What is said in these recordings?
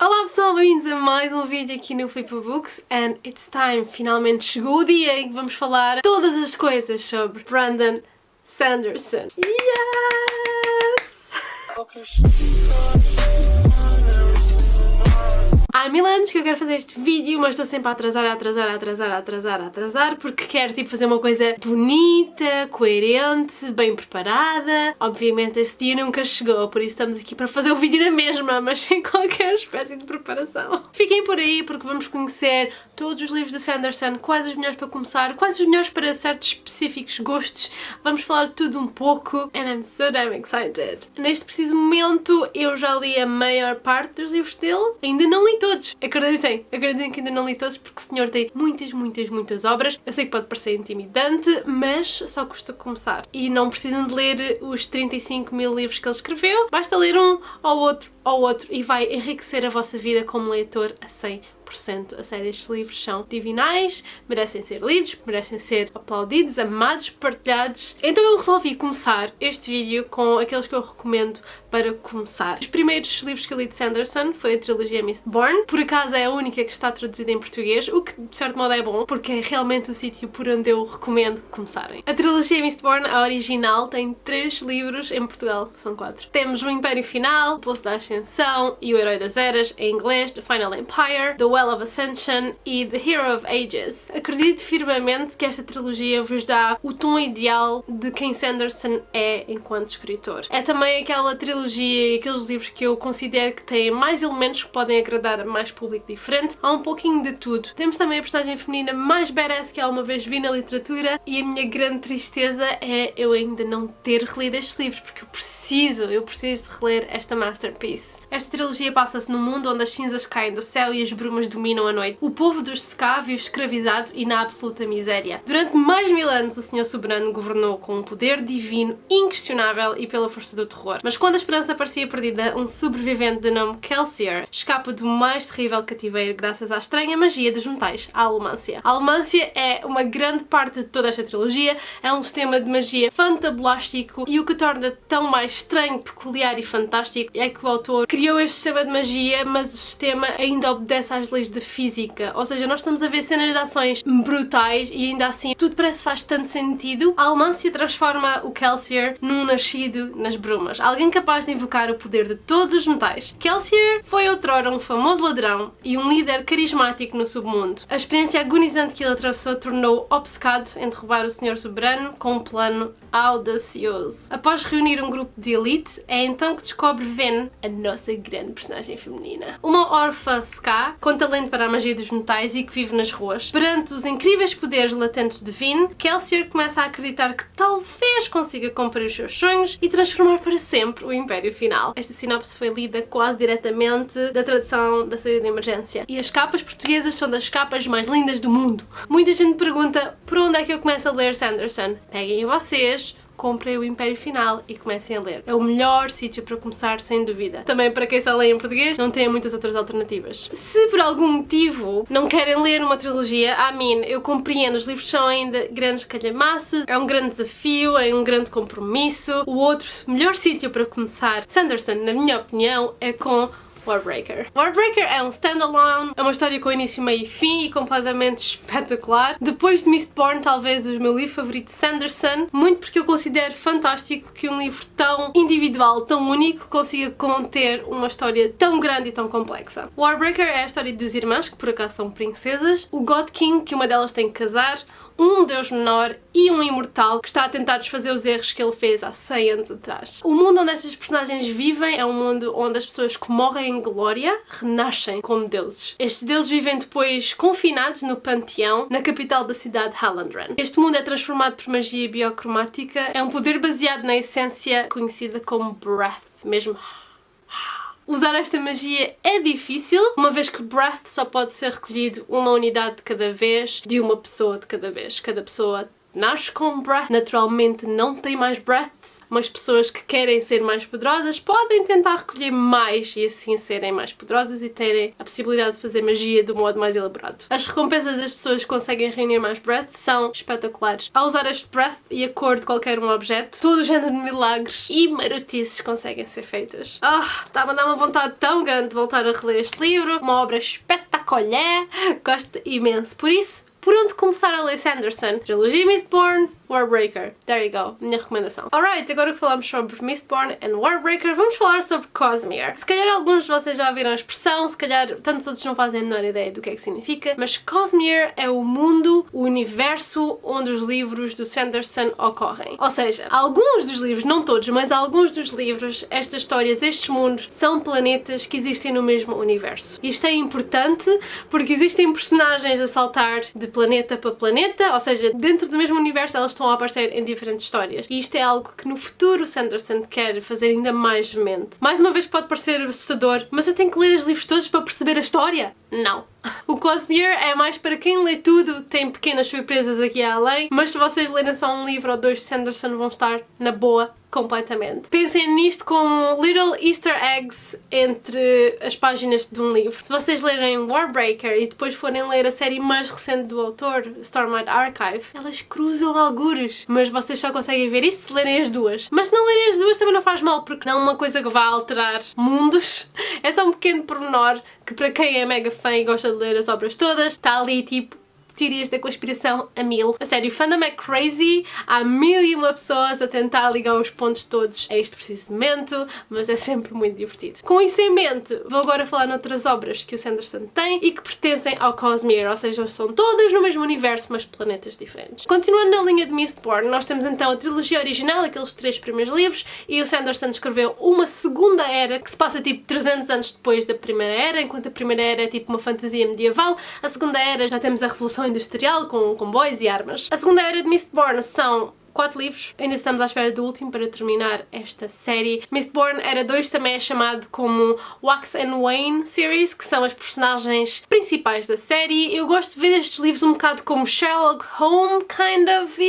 Olá pessoal, bem-vindos a mais um vídeo aqui no Flipabooks and it's time, finalmente chegou o dia em que vamos falar todas as coisas sobre Brandon Sanderson. Yes! Há mil anos que eu quero fazer este vídeo, mas estou sempre a atrasar, porque quero fazer uma coisa bonita, coerente, bem preparada. Obviamente esse dia nunca chegou, por isso estamos aqui para fazer o vídeo na mesma, mas sem qualquer espécie de preparação. Fiquem por aí porque vamos conhecer todos os livros do Sanderson, quais os melhores para começar, quais os melhores para certos específicos gostos. Vamos falar de tudo um pouco and I'm so damn excited. Neste preciso momento eu já li a maior parte dos livros dele, ainda não li todos. Acreditem que ainda não li todos porque o senhor tem muitas obras. Eu sei que pode parecer intimidante, mas só custa começar. E não precisam de ler os 35 mil livros que ele escreveu, basta ler um ou outro e vai enriquecer a vossa vida como leitor a 100%. A sério, estes livros são divinais, merecem ser lidos, merecem ser aplaudidos, amados, partilhados. Então eu resolvi começar este vídeo com aqueles que eu recomendo para começar. Os primeiros livros que eu li de Sanderson foi a trilogia Mistborn. Por acaso é a única que está traduzida em português, o que de certo modo é bom, porque é realmente o sítio por onde eu recomendo começarem. A trilogia Mistborn, a original, tem 3 livros, em Portugal são 4. Temos o Império Final, o Poço da Ascensão e o Herói das Eras, em inglês, The Final Empire, The Well of Ascension e The Hero of Ages. Acredito firmemente que esta trilogia vos dá o tom ideal de quem Sanderson é enquanto escritor. É também aquela trilogia e aqueles livros que eu considero que têm mais elementos que podem agradar a mais público diferente. Há um pouquinho de tudo. Temos também a personagem feminina mais badass que alguma vez vi na literatura e a minha grande tristeza é eu ainda não ter relido estes livros, porque eu preciso de reler esta masterpiece. Esta trilogia passa-se num mundo onde as cinzas caem do céu e as brumas dominam a noite. O povo dos Ska vive escravizado e na absoluta miséria. Durante mais 1000 anos o Senhor Soberano governou com um poder divino inquestionável e pela força do terror. Mas quando a esperança parecia perdida, um sobrevivente de nome Kelsier escapa do mais terrível cativeiro graças à estranha magia dos metais, a alumância. A alumância é uma grande parte de toda esta trilogia, é um sistema de magia fantabulástico e o que torna tão mais estranho, peculiar e fantástico é que o autor criou este sistema de magia, mas o sistema ainda obedece às leis de física, ou seja, nós estamos a ver cenas de ações brutais e ainda assim tudo parece que faz tanto sentido. A alumância transforma o Kelsier num nascido nas brumas, alguém capaz de invocar o poder de todos os metais. Kelsier foi outrora um famoso ladrão e um líder carismático no submundo. A experiência agonizante que ele atravessou tornou-o obcecado em derrubar o Senhor Soberano com um plano audacioso. Após reunir um grupo de elite, é então que descobre Ven, a nossa grande personagem feminina. Uma órfã Ska, com talento para a magia dos metais e que vive nas ruas. Perante os incríveis poderes latentes de Ven, Kelsier começa a acreditar que talvez consiga cumprir os seus sonhos e transformar para sempre o Império Final. Esta sinopse foi lida quase diretamente da tradução da saída de emergência. E as capas portuguesas são das capas mais lindas do mundo. Muita gente pergunta por onde é que eu começo a ler Sanderson. Peguem vocês, comprem o Império Final e comecem a ler. É o melhor sítio para começar, sem dúvida. Também para quem só lê em português, não tem muitas outras alternativas. Se por algum motivo não querem ler uma trilogia, eu compreendo, os livros são ainda grandes calhamaços, é um grande desafio, é um grande compromisso. O outro melhor sítio para começar Sanderson, na minha opinião, é com Warbreaker. Warbreaker é um standalone, é uma história com início, meio e fim e completamente espetacular. Depois de Mistborn, talvez o meu livro favorito de Sanderson, muito porque eu considero fantástico que um livro tão individual, tão único, consiga conter uma história tão grande e tão complexa. Warbreaker é a história de 2 irmãs, que por acaso são princesas, o God King, que uma delas tem que casar, um deus menor e um imortal que está a tentar desfazer os erros que ele fez há 100 anos atrás. O mundo onde estas personagens vivem é um mundo onde as pessoas que morrem em glória renascem como deuses. Estes deuses vivem depois confinados no panteão, na capital da cidade Halandren. Este mundo é transformado por magia biocromática, é um poder baseado na essência conhecida como Breath, mesmo. Usar esta magia é difícil, uma vez que Breath só pode ser recolhido uma unidade de cada vez, de uma pessoa de cada vez. Cada pessoa nasce com breath, naturalmente não tem mais breaths, mas pessoas que querem ser mais poderosas podem tentar recolher mais e assim serem mais poderosas e terem a possibilidade de fazer magia de um modo mais elaborado. As recompensas das pessoas que conseguem reunir mais breaths são espetaculares. Ao usar este breath e a cor de qualquer um objeto, todo o género de milagres e marotices conseguem ser feitas. Está-me a dar uma vontade tão grande de voltar a reler este livro, uma obra espetacular, gosto imenso. Por isso, por onde começar a ler Sanderson? Trilogia Mistborn, Warbreaker. There you go, minha recomendação. Alright, agora que falamos sobre Mistborn e Warbreaker, vamos falar sobre Cosmere. Se calhar alguns de vocês já ouviram a expressão, se calhar tantos outros não fazem a menor ideia do que é que significa, mas Cosmere é o mundo, o universo onde os livros do Sanderson ocorrem. Ou seja, alguns dos livros, não todos, mas alguns dos livros, estas histórias, estes mundos, são planetas que existem no mesmo universo. Isto é importante porque existem personagens a saltar de planeta para planeta, ou seja, dentro do mesmo universo elas estão a aparecer em diferentes histórias. E isto é algo que no futuro Sanderson quer fazer ainda mais veemente. Mais uma vez pode parecer assustador, mas eu tenho que ler os livros todos para perceber a história? Não. O Cosmere é mais para quem lê tudo, tem pequenas surpresas aqui além, mas se vocês lerem só um livro ou dois de Sanderson vão estar na boa completamente. Pensem nisto como little easter eggs entre as páginas de um livro. Se vocês lerem Warbreaker e depois forem ler a série mais recente do autor, Stormlight Archive, elas cruzam algures, mas vocês só conseguem ver isso se lerem as duas. Mas se não lerem as duas também não faz mal, porque não é uma coisa que vá alterar mundos, é só um pequeno pormenor que para quem é mega fã e gosta de ler as obras todas, está ali tipo teorias da conspiração a 1000. A sério, o fandom é crazy, há 1001 pessoas a tentar ligar os pontos todos a este preciso momento, mas é sempre muito divertido. Com isso em mente, vou agora falar noutras obras que o Sanderson tem e que pertencem ao Cosmere, ou seja, são todas no mesmo universo, mas planetas diferentes. Continuando na linha de Mistborn, nós temos então a trilogia original, aqueles 3 primeiros livros, e o Sanderson escreveu uma segunda era que se passa tipo 300 anos depois da primeira era, enquanto a primeira era é tipo uma fantasia medieval, a segunda era já temos a Revolução Industrial com comboios e armas. A segunda era de Mistborn são 4 livros, ainda estamos à espera do último para terminar esta série. Mistborn Era 2 também é chamado como Wax and Wayne Series, que são as personagens principais da série. Eu gosto de ver estes livros um bocado como Sherlock Holmes, kind of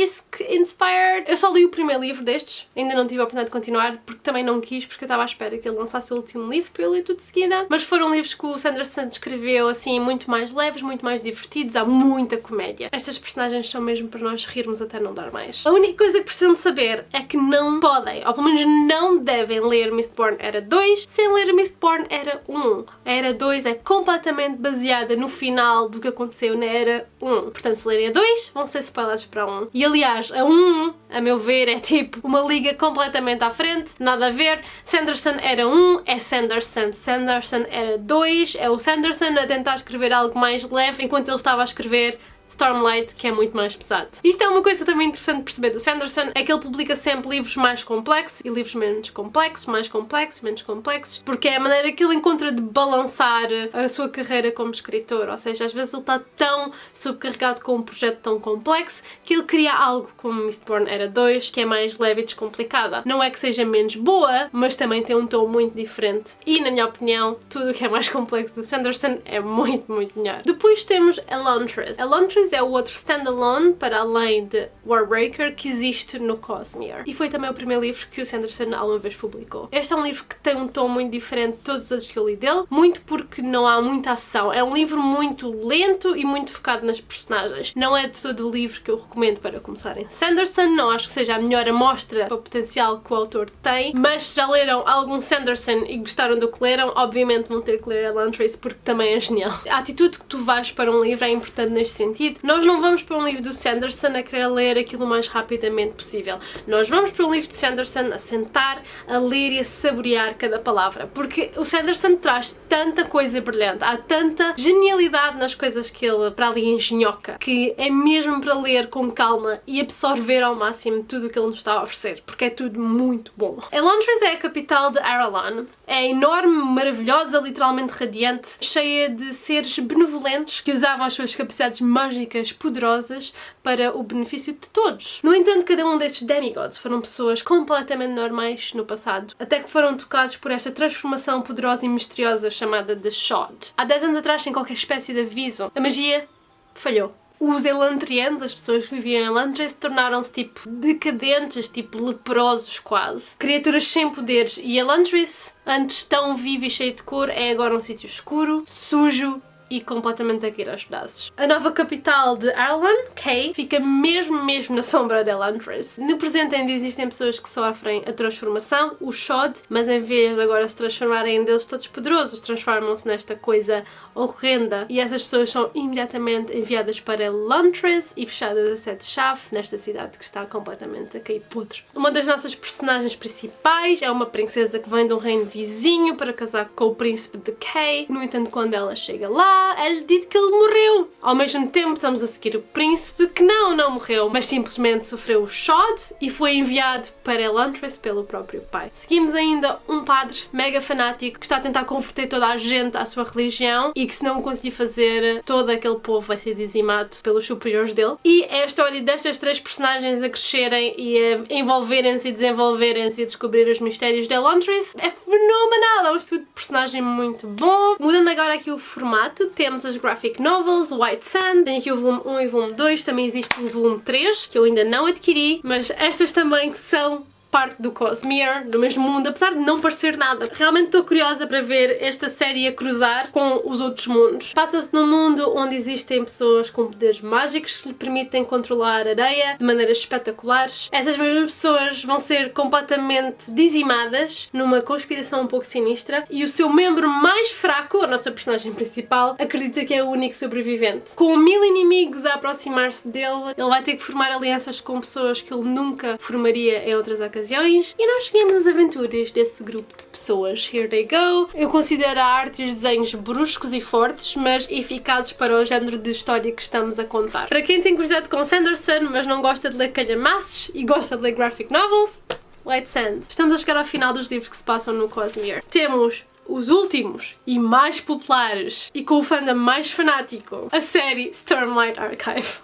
inspired. Eu só li o primeiro livro destes, ainda não tive a oportunidade de continuar, porque também não quis, porque eu estava à espera que ele lançasse o último livro para eu ler tudo de seguida. Mas foram livros que o Sanderson escreveu assim, muito mais leves, muito mais divertidos, há muita comédia. Estas personagens são mesmo para nós rirmos até não dar mais. A única coisa que precisam de saber é que não podem, ou pelo menos não devem ler Mistborn Era 2 sem ler Mistborn Era 1. A Era 2 é completamente baseada no final do que aconteceu na Era 1. Portanto, se lerem a 2, vão ser spoilers para a 1. E aliás, a 1, a meu ver, é tipo uma liga completamente à frente, nada a ver. Sanderson Era 1 é Sanderson. Sanderson Era 2 é o Sanderson a tentar escrever algo mais leve enquanto ele estava a escrever Stormlight, que é muito mais pesado. Isto é uma coisa também interessante de perceber do Sanderson, é que ele publica sempre livros mais complexos e livros menos complexos, mais complexos, menos complexos, porque é a maneira que ele encontra de balançar a sua carreira como escritor, ou seja, às vezes ele está tão subcarregado com um projeto tão complexo que ele cria algo como Mistborn Era 2, que é mais leve e descomplicada. Não é que seja menos boa, mas também tem um tom muito diferente e, na minha opinião, tudo o que é mais complexo do Sanderson é muito, muito melhor. Depois temos Elantris. Elantris é o outro standalone, para além de Warbreaker, que existe no Cosmere. E foi também o primeiro livro que o Sanderson alguma vez publicou. Este é um livro que tem um tom muito diferente de todos os outros que eu li dele, muito porque não há muita ação. É um livro muito lento e muito focado nas personagens. Não é de todo o livro que eu recomendo para começar em Sanderson, não acho que seja a melhor amostra para o potencial que o autor tem, mas se já leram algum Sanderson e gostaram do que leram, obviamente vão ter que ler Elantris porque também é genial. A atitude que tu vais para um livro é importante neste sentido. Nós não vamos para um livro do Sanderson a querer ler aquilo o mais rapidamente possível. Nós vamos para um livro de Sanderson a sentar, a ler e a saborear cada palavra. Porque o Sanderson traz tanta coisa brilhante, há tanta genialidade nas coisas que ele para ali engenhoca, que é mesmo para ler com calma e absorver ao máximo tudo o que ele nos está a oferecer, porque é tudo muito bom. Elantris é a capital de Aralan. É enorme, maravilhosa, literalmente radiante, cheia de seres benevolentes que usavam as suas capacidades mágicas poderosas para o benefício de todos. No entanto, cada um destes demigods foram pessoas completamente normais no passado, até que foram tocados por esta transformação poderosa e misteriosa chamada The Shod. Há 10 anos atrás, sem qualquer espécie de aviso, a magia falhou. os Elantrianos, as pessoas que viviam em Elantris, tornaram-se tipo decadentes, tipo leprosos quase. Criaturas sem poderes. E Elantris, antes tão vivo e cheio de cor, é agora um sítio escuro, sujo e completamente a cair aos pedaços. A nova capital de Arlan, Kay, fica mesmo na sombra de Elantris. No presente ainda existem pessoas que sofrem a transformação, o Shod, mas em vez de agora se transformarem em deuses todos poderosos, transformam-se nesta coisa horrenda e essas pessoas são imediatamente enviadas para Elantris e fechadas a sete-chave nesta cidade que está completamente a cair podre. Uma das nossas personagens principais é uma princesa que vem de um reino vizinho para casar com o príncipe de Kay. No entanto, quando ela chega lá, ela diz que ele morreu. Ao mesmo tempo, estamos a seguir o príncipe que não morreu, mas simplesmente sofreu o Shod e foi enviado para Elantris pelo próprio pai. Seguimos ainda um padre mega fanático que está a tentar converter toda a gente à sua religião e que se não o conseguir fazer, todo aquele povo vai ser dizimado pelos superiores dele. E é a história destas três personagens a crescerem e a envolverem-se e desenvolverem-se e a descobrir os mistérios de Elantris. É fenomenal, é um estudo de personagem muito bom. Mudando agora aqui o formato, temos as graphic novels, White Sand, tem aqui o volume 1 e o volume 2, também existe um volume 3, que eu ainda não adquiri, mas estas também são parte do Cosmere, do mesmo mundo, apesar de não parecer nada. Realmente estou curiosa para ver esta série a cruzar com os outros mundos. Passa-se num mundo onde existem pessoas com poderes mágicos que lhe permitem controlar a areia de maneiras espetaculares. Essas mesmas pessoas vão ser completamente dizimadas numa conspiração um pouco sinistra e o seu membro mais fraco, a nossa personagem principal, acredita que é o único sobrevivente. Com 1000 inimigos a aproximar-se dele, ele vai ter que formar alianças com pessoas que ele nunca formaria em outras ocasiões. E nós seguimos as aventuras desse grupo de pessoas. Here they go. Eu considero a arte e os desenhos bruscos e fortes, mas eficazes para o género de história que estamos a contar. Para quem tem curiosidade com Sanderson, mas não gosta de ler calhamaços e gosta de ler graphic novels, White Sand. Estamos a chegar ao final dos livros que se passam no Cosmere. Temos os últimos e mais populares e com o fandom mais fanático, a série Stormlight Archive.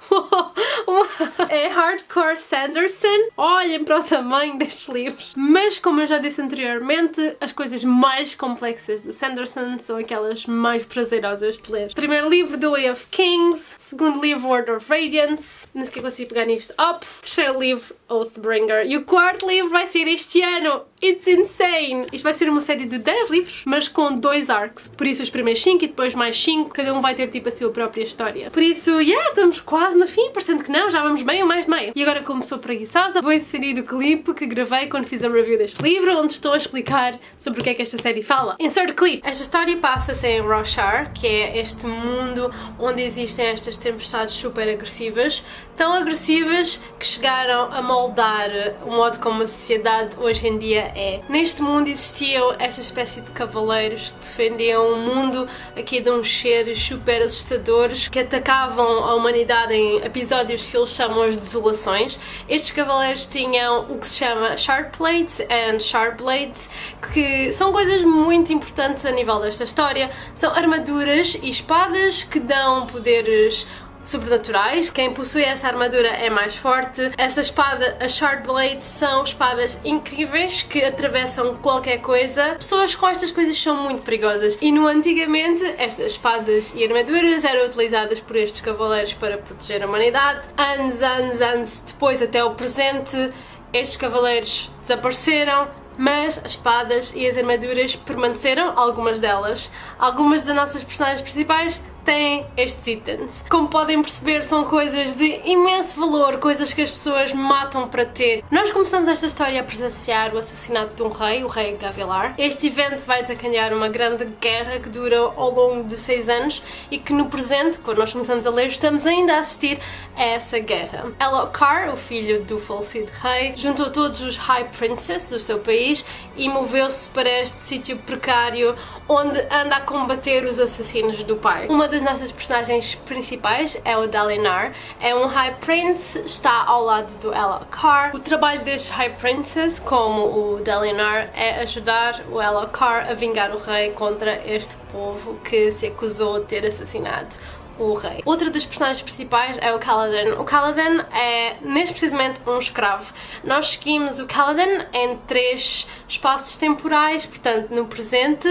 É Hardcore Sanderson. Olhem para o tamanho destes livros. Mas, como eu já disse anteriormente, as coisas mais complexas do Sanderson são aquelas mais prazerosas de ler. Primeiro livro, The Way of Kings. Segundo livro, Word of Radiance. Não sei que eu consigo pegar nisto. Ops. Terceiro livro, Oathbringer. E o quarto livro vai ser este ano. It's insane! Isto vai ser uma série de 10 livros, mas com 2 arcs. Por isso os primeiros 5 e depois mais 5, cada um vai ter tipo a sua própria história. Por isso, estamos quase no fim, parecendo que não, já vamos bem a mais de meia. E agora, como sou preguiçosa, vou inserir o clipe que gravei quando fiz a review deste livro, onde estou a explicar sobre o que é que esta série fala. Insert clip! Esta história passa-se em Roshar, que é este mundo onde existem estas tempestades super agressivas, tão agressivas que chegaram a moldar o modo como a sociedade hoje em dia é. Neste mundo existiam esta espécie de cavaleiros que defendiam o mundo aqui de uns seres super assustadores que atacavam a humanidade em episódios que eles chamam as desolações. Estes cavaleiros tinham o que se chama Sharpblades and Sharpblades, que são coisas muito importantes a nível desta história. São armaduras e espadas que dão poderes sobrenaturais. Quem possui essa armadura é mais forte. Essa espada, a Sharpblade, são espadas incríveis que atravessam qualquer coisa. Pessoas com estas coisas são muito perigosas e antigamente estas espadas e armaduras eram utilizadas por estes cavaleiros para proteger a humanidade. Anos depois, até o presente, estes cavaleiros desapareceram, mas as espadas e as armaduras permaneceram, algumas delas. Algumas das nossas personagens principais têm estes itens. Como podem perceber, são coisas de imenso valor, coisas que as pessoas matam para ter. Nós começamos esta história a presenciar o assassinato de um rei, o rei Gavilar. Este evento vai desencadear uma grande guerra que dura ao longo de 6 anos e que no presente, quando nós começamos a ler, estamos ainda a assistir a essa guerra. Elhokar, o filho do falecido rei, juntou todos os High Princes do seu país e moveu-se para este sítio precário onde anda a combater os assassinos do pai. Uma das nossas personagens principais é o Dalinar, é um High Prince, está ao lado do Elhokar. O trabalho destes High Princes, como o Dalinar, é ajudar o Elhokar a vingar o rei contra este povo que se acusou de ter assassinado o rei. Outra das personagens principais é o Kaladin. O Kaladin é, neste precisamente, um escravo. Nós seguimos o Kaladin em 3 espaços temporais, portanto, no presente,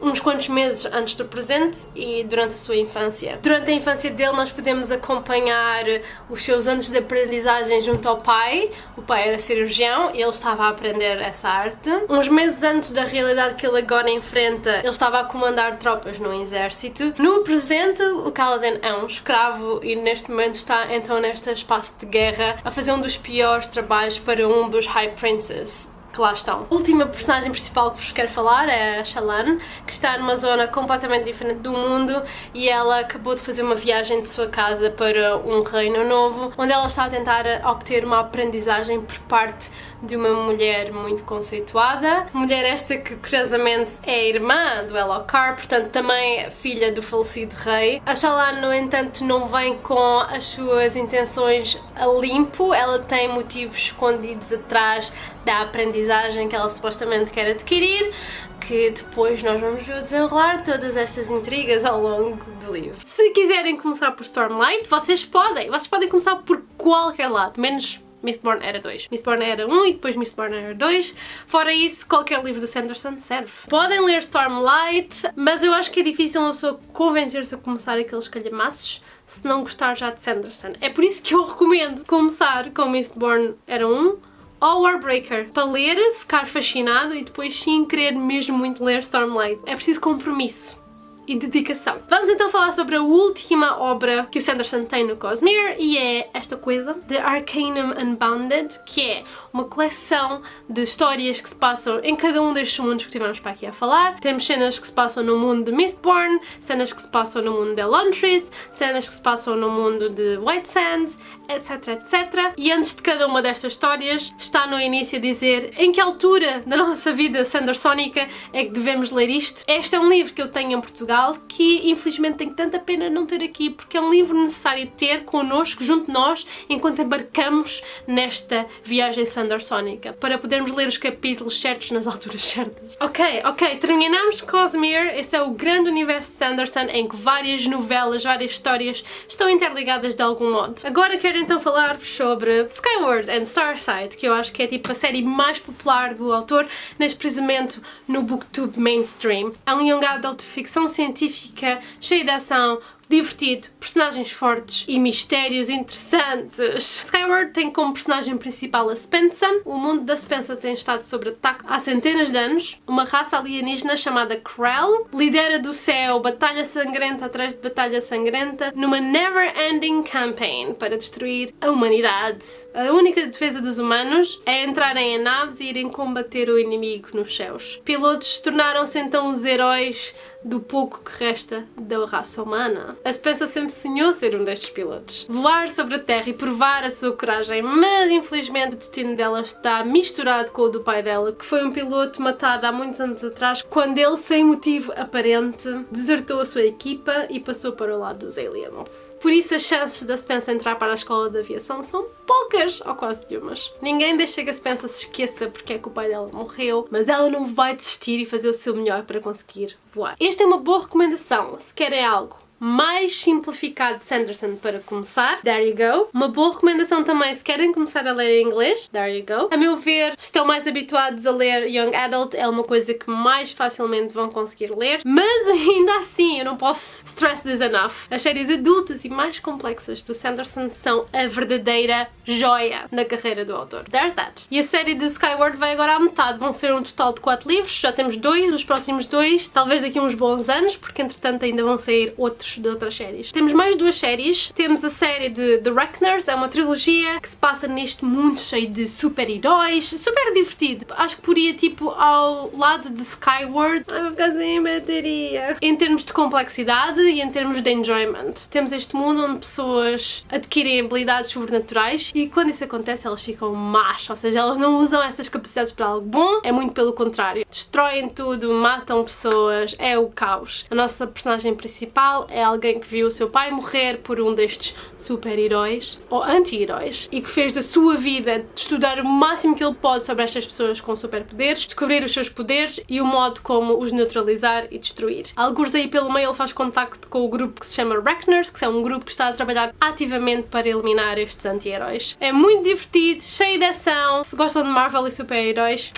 uns quantos meses antes do presente e durante a sua infância. Durante a infância dele nós podemos acompanhar os seus anos de aprendizagem junto ao pai. O pai era cirurgião e ele estava a aprender essa arte. Uns meses antes da realidade que ele agora enfrenta, ele estava a comandar tropas no exército. No presente, o Kaladin é um escravo e neste momento está então neste espaço de guerra a fazer um dos piores trabalhos para um dos High Princes que lá estão. A última personagem principal que vos quero falar é a Shallan, que está numa zona completamente diferente do mundo e ela acabou de fazer uma viagem de sua casa para um reino novo, onde ela está a tentar obter uma aprendizagem por parte de uma mulher muito conceituada. Mulher esta que, curiosamente, é irmã do Elhokar, portanto também filha do falecido rei. A Shallan, no entanto, não vem com as suas intenções a limpo, ela tem motivos escondidos atrás da aprendizagem que ela supostamente quer adquirir, que depois nós vamos ver o desenrolar de todas estas intrigas ao longo do livro. Se quiserem começar por Stormlight, vocês podem começar por qualquer lado, menos Mistborn Era 2. Mistborn Era 1 e depois Mistborn Era 2. Fora isso, qualquer livro do Sanderson serve. Podem ler Stormlight, mas eu acho que é difícil uma pessoa convencer-se a começar aqueles calhamaços se não gostar já de Sanderson. É por isso que eu recomendo começar com Mistborn Era 1 ou Warbreaker, para ler, ficar fascinado e depois sim querer mesmo muito ler Stormlight. É preciso compromisso e dedicação. Vamos então falar sobre a última obra que o Sanderson tem no Cosmere e é esta coisa, The Arcanum Unbounded, que é uma coleção de histórias que se passam em cada um destes mundos que tivemos para aqui a falar. Temos cenas que se passam no mundo de Mistborn, cenas que se passam no mundo de Elantris, cenas que se passam no mundo de White Sands, etc, etc. E antes de cada uma destas histórias está no início a dizer em que altura da nossa vida sandersónica é que devemos ler isto. Este é um livro que eu tenho em Portugal que infelizmente tenho tanta pena não ter aqui, porque é um livro necessário ter connosco, junto de nós, enquanto embarcamos nesta viagem sandersónica, para podermos ler os capítulos certos nas alturas certas. Ok, terminamos Cosmere. Esse é o grande universo de Sanderson em que várias novelas, várias histórias estão interligadas de algum modo. Agora quero então falar-vos sobre Skyward and Starsight, que eu acho que é tipo a série mais popular do autor, neste precisamente no Booktube mainstream. É um young adult de ficção científica, cheio de ação, divertido, personagens fortes e mistérios interessantes. Skyward tem como personagem principal a Spensa. O mundo da Spensa tem estado sob ataque há centenas de anos. Uma raça alienígena chamada Krell lidera do céu batalha sangrenta atrás de batalha sangrenta numa never-ending campaign para destruir a humanidade. A única defesa dos humanos é entrarem em naves e irem combater o inimigo nos céus. Pilotos tornaram-se então os heróis do pouco que resta da raça humana. A Spensa sempre sonhou ser um destes pilotos. Voar sobre a Terra e provar a sua coragem, mas infelizmente o destino dela está misturado com o do pai dela, que foi um piloto matado há muitos anos atrás, quando ele, sem motivo aparente, desertou a sua equipa e passou para o lado dos aliens. Por isso as chances da Spensa entrar para a escola de aviação são poucas, ou quase nenhumas. Ninguém deixa que a Spensa se esqueça porque é que o pai dela morreu, mas ela não vai desistir e fazer o seu melhor para conseguir voar. Esta é uma boa recomendação se querem algo mais simplificado de Sanderson para começar. There you go. Uma boa recomendação também se querem começar a ler em inglês. There you go. A meu ver, se estão mais habituados a ler Young Adult, é uma coisa que mais facilmente vão conseguir ler, mas ainda assim eu não posso stress this enough. As séries adultas e mais complexas do Sanderson são a verdadeira joia na carreira do autor. There's that. E a série de Skyward vai agora à metade. Vão ser um total de 4 livros. Já temos 2, os próximos 2, talvez daqui a uns bons anos, porque entretanto ainda vão sair outros de outras séries. Temos mais 2 séries. Temos a série de The Reckoners, é uma trilogia que se passa neste mundo cheio de super-heróis, super divertido. Acho que poria tipo ao lado de Skyward. Ai, vou ficar sem bateria. Em termos de complexidade e em termos de enjoyment. Temos este mundo onde pessoas adquirem habilidades sobrenaturais e quando isso acontece elas ficam más, ou seja, elas não usam essas capacidades para algo bom, é muito pelo contrário. Destroem tudo, matam pessoas, é o caos. A nossa personagem principal é alguém que viu o seu pai morrer por um destes super-heróis ou anti-heróis e que fez da sua vida de estudar o máximo que ele pode sobre estas pessoas com superpoderes, descobrir os seus poderes e o modo como os neutralizar e destruir. Alguns aí pelo meio ele faz contacto com o grupo que se chama Reckoners, que é um grupo que está a trabalhar ativamente para eliminar estes anti-heróis. É muito divertido, cheio de ação. Se gostam de Marvel e super-heróis,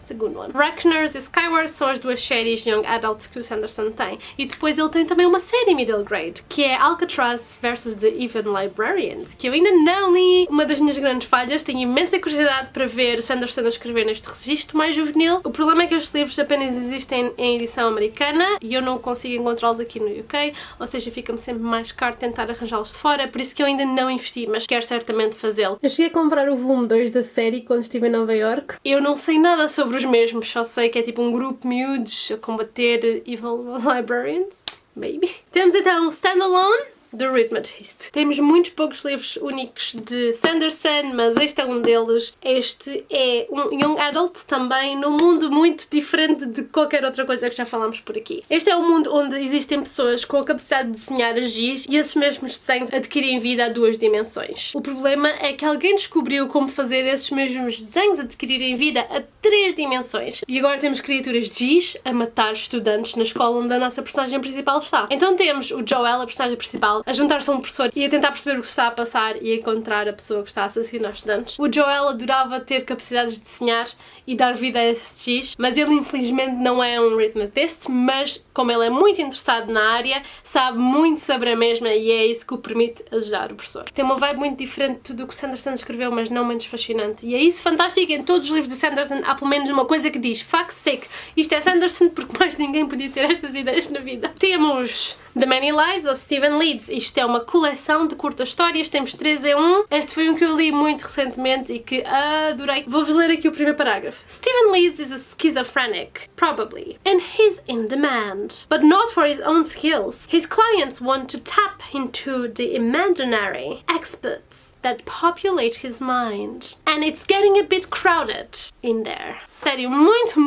It's a good one. Reckoners e Skyward são as duas séries Young Adults que o Sanderson tem. E depois ele tem também uma série middle grade, que é Alcatraz vs. The Even Librarians, que eu ainda não li. Uma das minhas grandes falhas, tenho imensa curiosidade para ver o Sanderson a escrever neste registro mais juvenil. O problema é que estes livros apenas existem em edição americana e eu não consigo encontrá-los aqui no UK, ou seja, fica-me sempre mais caro tentar arranjá-los de fora, por isso que eu ainda não investi, mas quero certamente fazê-lo. Eu cheguei a comprar o volume 2 da série quando estive em Nova York. Eu não sei nada sobre os mesmos, só sei que é tipo um grupo de miúdos a combater Evil Librarians, maybe. Temos então Standalone, The Rhythmatist. Temos muitos poucos livros únicos de Sanderson, mas este é um deles. Este é um Young Adult também, num mundo muito diferente de qualquer outra coisa que já falámos por aqui. Este é um mundo onde existem pessoas com a capacidade de desenhar a giz e esses mesmos desenhos adquirem vida a 2 dimensões. O problema é que alguém descobriu como fazer esses mesmos desenhos adquirirem vida a 3 dimensões. E agora temos criaturas de giz a matar estudantes na escola onde a nossa personagem principal está. Então temos o Joel, a personagem principal, a juntar-se a um professor e a tentar perceber o que se está a passar e a encontrar a pessoa que está a assassinar os estudantes. O Joel adorava ter capacidades de desenhar e dar vida a esse giz, mas ele infelizmente não é um rhythmatist, mas como ele é muito interessado na área, sabe muito sobre a mesma e é isso que o permite ajudar o professor. Tem uma vibe muito diferente de tudo o que Sanderson escreveu, mas não menos fascinante. E é isso fantástico, em todos os livros do Sanderson há pelo menos uma coisa que diz fuck's sake, isto é Sanderson porque mais ninguém podia ter estas ideias na vida. Temos The Many Lives of Stephen Leeds. Isto é uma coleção de curtas histórias, temos 3 em 1. Este foi um que eu li muito recentemente e que adorei. Vou-vos ler aqui o primeiro parágrafo. Stephen Leeds is a schizophrenic, probably, and he's in demand, but not for his own skills. His clients want to tap into the imaginary experts that populate his mind, and it's getting a bit crowded in there. Sério, muito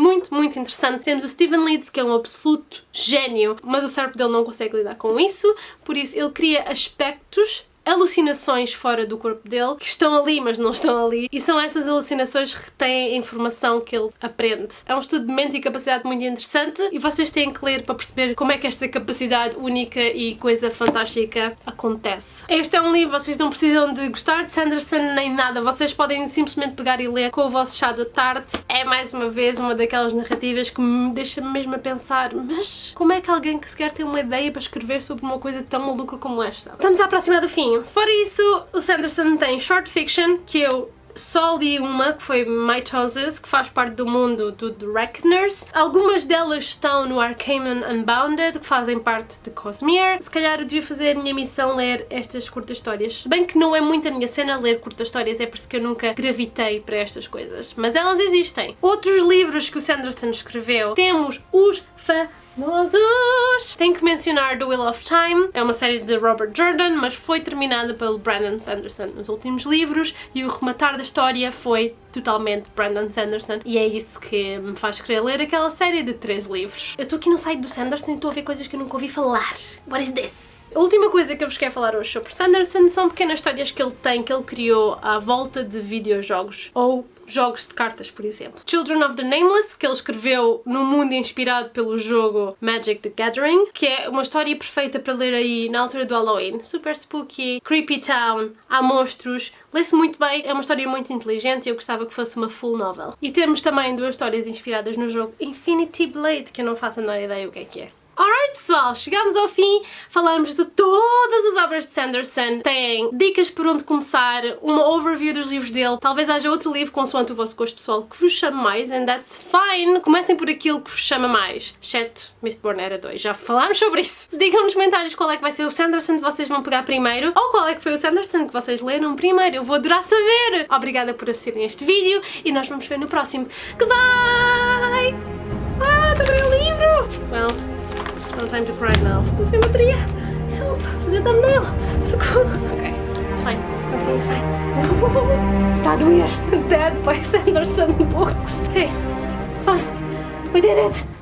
interessante. Temos o Stephen Leeds, que é um absoluto gênio, mas o cérebro dele não consegue lidar com isso, por isso ele cria aspectos, alucinações fora do corpo dele, que estão ali, mas não estão ali, e são essas alucinações que têm a informação que ele aprende. É um estudo de mente e capacidade muito interessante, e vocês têm que ler para perceber como é que esta capacidade única e coisa fantástica acontece. Este é um livro, vocês não precisam de gostar de Sanderson nem nada, vocês podem simplesmente pegar e ler com o vosso chá da tarde. É mais uma vez uma daquelas narrativas que me deixa mesmo a pensar, mas como é que alguém que sequer tem uma ideia para escrever sobre uma coisa tão maluca como esta? Estamos a aproximar do fim. Fora isso, o Sanderson tem short fiction, que eu só li uma, que foi Mitosis, que faz parte do mundo do The Reckoners. Algumas delas estão no Arcanum Unbounded, que fazem parte de Cosmere. Se calhar eu devia fazer a minha missão ler estas curtas histórias. Se bem que não é muito a minha cena ler curtas histórias, é por isso que eu nunca gravitei para estas coisas. Mas elas existem. Outros livros que o Sanderson escreveu, temos os famosos. Tenho que mencionar The Wheel of Time, é uma série de Robert Jordan, mas foi terminada pelo Brandon Sanderson nos últimos livros e o rematar da história foi totalmente Brandon Sanderson e é isso que me faz querer ler aquela série de 13 livros. Eu estou aqui no site do Sanderson e estou a ver coisas que eu nunca ouvi falar. What is this? A última coisa que eu vos quero falar hoje sobre Sanderson são pequenas histórias que ele tem, que ele criou à volta de videojogos ou jogos de cartas, por exemplo. Children of the Nameless, que ele escreveu no mundo inspirado pelo jogo Magic the Gathering, que é uma história perfeita para ler aí na altura do Halloween. Super spooky, creepy town, há monstros, lê-se muito bem, é uma história muito inteligente e eu gostava que fosse uma full novel. E temos também 2 histórias inspiradas no jogo Infinity Blade, que eu não faço a menor ideia o que é. Alright pessoal, chegamos ao fim, falamos de todas as obras de Sanderson, tem dicas por onde começar, uma overview dos livros dele, talvez haja outro livro consoante o vosso gosto pessoal que vos chame mais, and that's fine, comecem por aquilo que vos chama mais, exceto Mistborn Era 2, já falámos sobre isso. Digam nos comentários qual é que vai ser o Sanderson que vocês vão pegar primeiro, ou qual é que foi o Sanderson que vocês leram primeiro, eu vou adorar saber! Obrigada por assistirem este vídeo e nós vamos ver no próximo. Goodbye! Adorei o livro! Well... no time to cry now. Estou sem bateria. Help! Fazer thumbnail! Socorro! Ok, it's fine. Everything's fine. Está a doer. Dead by Sanderson Books. Hey, it's fine. We did it!